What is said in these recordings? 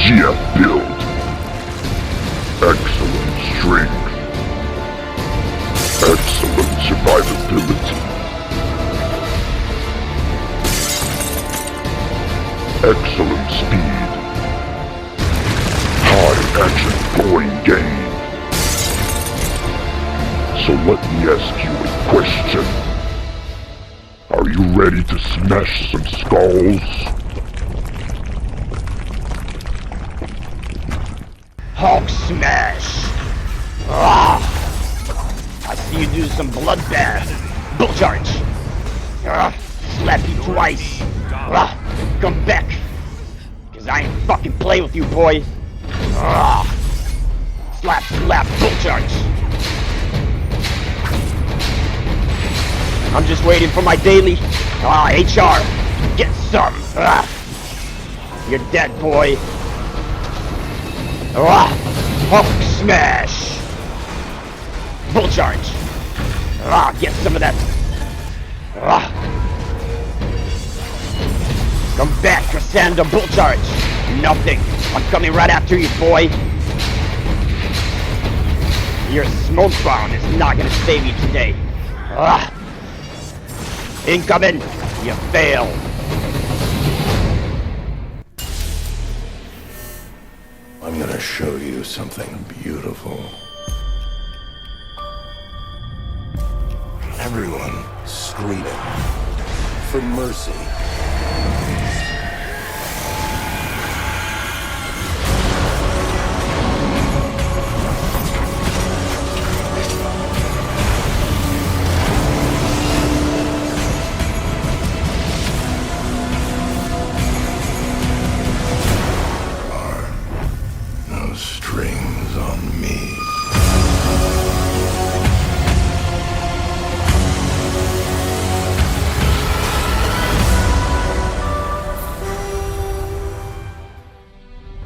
GF build. Excellent strength. Excellent survivability. Excellent speed. High action point gain. So let me ask you a question. Are you ready to smash some skulls? Hulk smash! Ah! I see you do some bloodbath. Bull charge! Ah! Slap you twice! Ah! Come back! Cause I ain't fucking play with you, boy! Ah! Slap, slap, bull charge! I'm just waiting for my daily. Ah, HR! Get some! Ah! You're dead, boy! Ah! Hulk smash! Bull charge! Ah! Get some of that! Ah! Come back, Cassandra, bull charge! Nothing! I'm coming right after you, boy! Your smoke bomb is not gonna save you today! Ah! Incoming! You fail! I'm gonna show you something beautiful. Everyone screaming for mercy. Strings on me.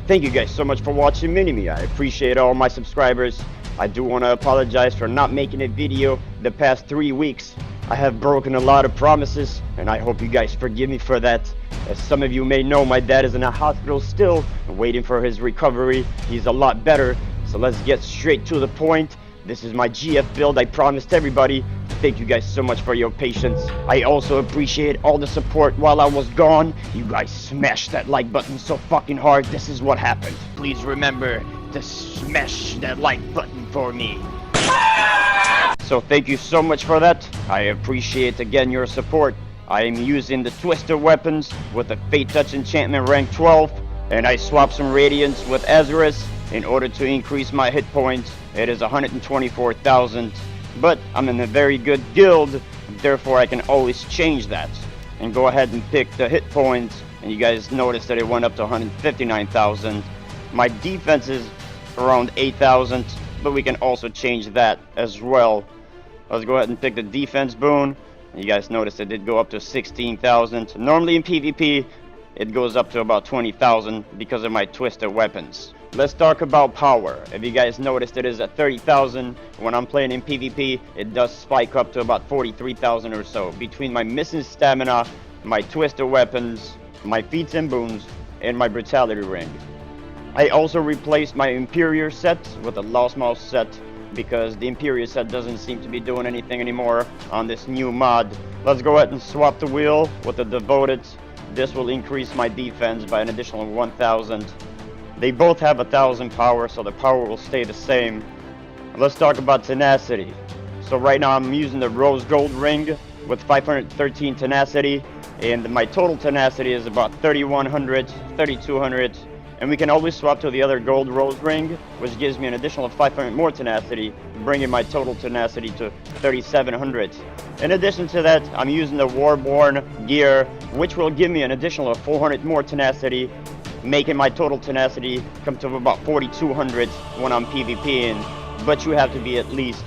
Thank you guys so much for watching Mini-Me. I appreciate all my subscribers. I do want to apologize for not making a video the past 3 weeks. I have broken a lot of promises, and I hope you guys forgive me for that. As some of you may know, my dad is in a hospital still, waiting for his recovery. He's a lot better, so let's get straight to the point. This is my GF build I promised everybody. Thank you guys so much for your patience. I also appreciate all the support while I was gone. You guys smashed that like button so fucking hard. This is what happened. Please remember to smash that like button for me. So thank you so much for that. I appreciate again your support. I am using the Twister weapons with the Fate Touch enchantment rank 12, and I swapped some Radiance with Azarus in order to increase my hit points. It is 124,000, but I'm in a very good guild, therefore I can always change that and go ahead and pick the hit points, and you guys notice that it went up to 159,000. My defense is around 8,000, but we can also change that as well. Let's go ahead and pick the defense boon. You guys notice it did go up to 16,000. Normally in PvP, it goes up to about 20,000 because of my twisted weapons. Let's talk about power. If you guys noticed, it is at 30,000. When I'm playing in PvP, it does spike up to about 43,000 or so. Between my missing stamina, my twisted weapons, my feats and boons, and my brutality ring. I also replaced my Imperial set with a Lost Mouse set, because the Imperial set doesn't seem to be doing anything anymore on this new mod. Let's go ahead and swap the wheel with the Devoted. This will increase my defense by an additional 1,000. They both have 1,000 power, so the power will stay the same. Let's talk about tenacity. So right now I'm using the Rose Gold ring with 513 tenacity, and my total tenacity is about 3,100, 3,200. And we can always swap to the other gold rose ring, which gives me an additional 500 more tenacity, bringing my total tenacity to 3,700. In addition to that, I'm using the Warborn gear, which will give me an additional 400 more tenacity, making my total tenacity come to about 4,200 when I'm PvPing. But you have to be at least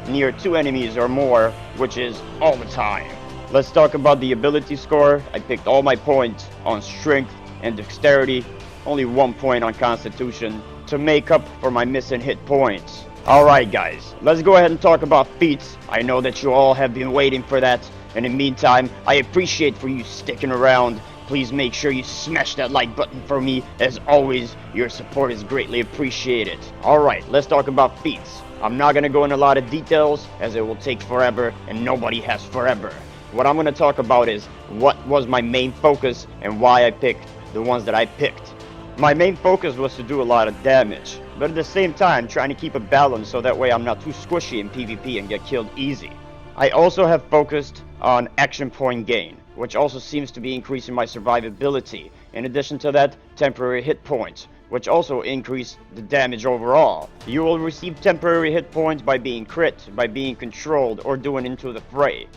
near 2 enemies or more, which is all the time. Let's talk about the ability score. I picked all my points on strength and dexterity. Only 1 point on Constitution to make up for my missing hit points. Alright guys, let's go ahead and talk about feats. I know that you all have been waiting for that. And in the meantime, I appreciate for you sticking around please make sure you smash that like button for me. As always, your support is greatly appreciated. Alright, let's talk about Feats. I'm not gonna go into a lot of details, as it will take forever, and nobody has forever. What I'm gonna talk about is what was my main focus and why I picked the ones that I picked. My main focus was to do a lot of damage, but at the same time trying to keep a balance so that way I'm not too squishy in PvP and get killed easy. I also have focused on action point gain, which also seems to be increasing my survivability. In addition to that, temporary hit points, which also increase the damage overall. You will receive temporary hit points by being crit, by being controlled, or doing Into the Fray.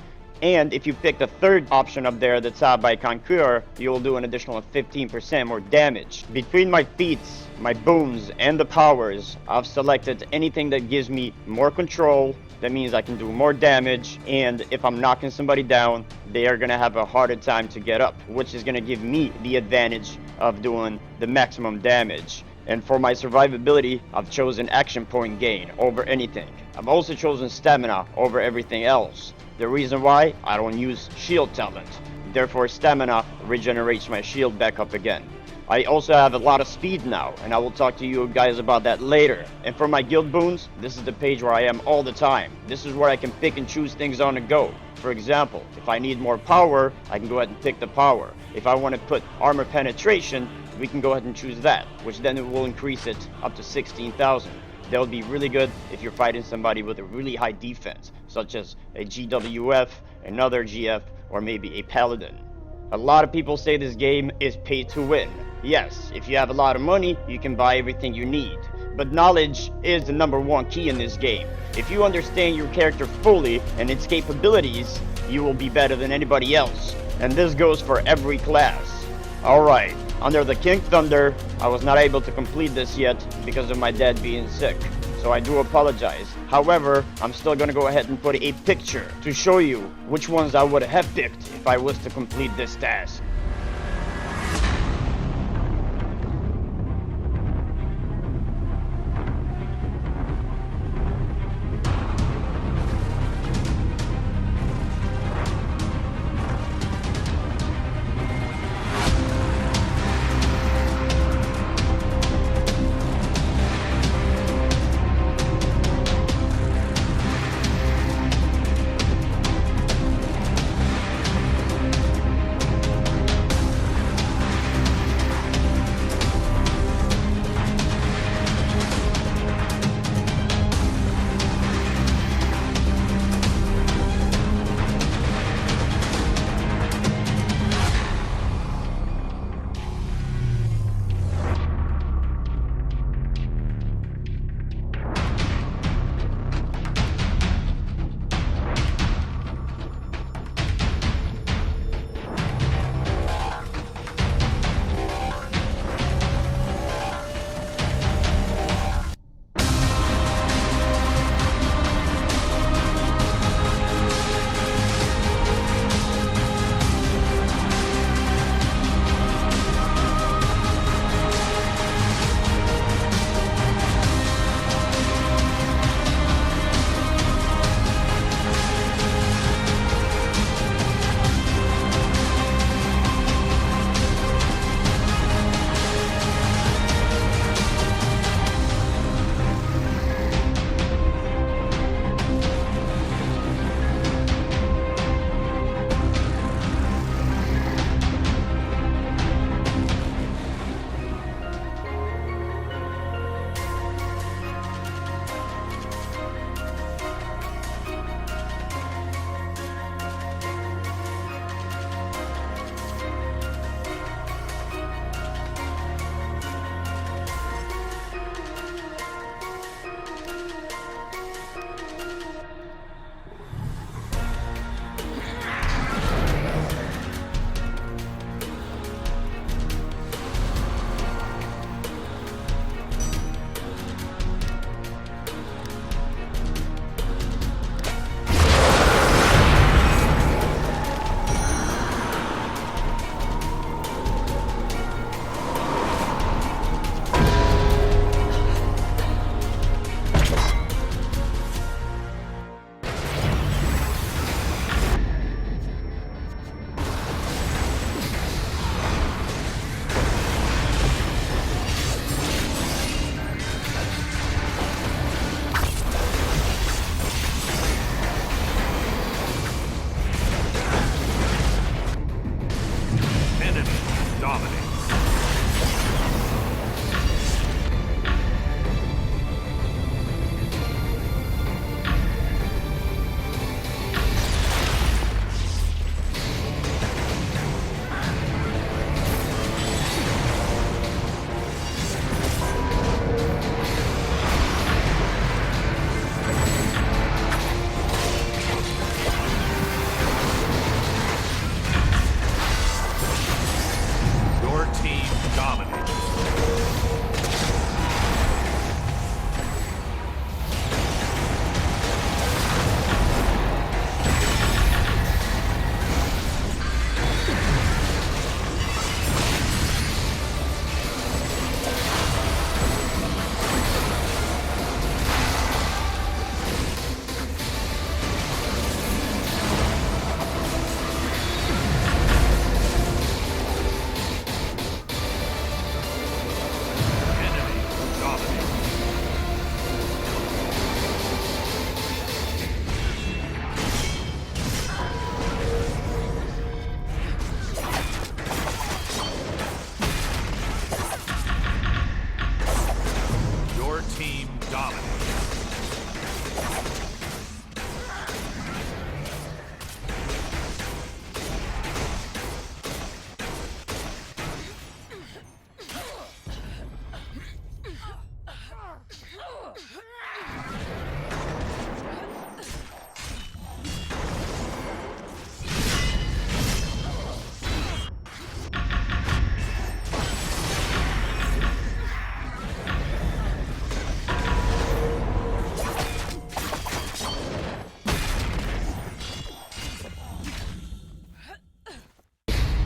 And if you pick the third option up there, the tab by Conquer, you will do an additional 15% more damage. Between my feats, my boons, and the powers, I've selected anything that gives me more control. That means I can do more damage, and if I'm knocking somebody down, they are gonna have a harder time to get up, which is gonna give me the advantage of doing the maximum damage. And for my survivability, I've chosen action point gain over anything. I've also chosen stamina over everything else. The reason why, I don't use shield talent. Therefore, stamina regenerates my shield back up again. I also have a lot of speed now, and I will talk to you guys about that later. And for my guild boons, this is the page where I am all the time. This is where I can pick and choose things on the go. For example, if I need more power, I can go ahead and pick the power. If I want to put armor penetration, we can go ahead and choose that, which then it will increase it up to 16,000. That would be really good if you're fighting somebody with a really high defense, such as a GWF, another GF, or maybe a Paladin. A lot of people say this game is pay to win. Yes, if you have a lot of money, you can buy everything you need. But knowledge is the #1 key in this game. If you understand your character fully and its capabilities, you will be better than anybody else. And this goes for every class. Alright, under the King Thunder, I was not able to complete this yet because of my dad being sick. So I do apologize. However, I'm still gonna go ahead and put a picture to show you which ones I would have picked if I was to complete this task.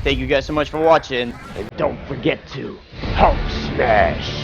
Thank you guys so much for watching, and don't forget to Hulk Smash!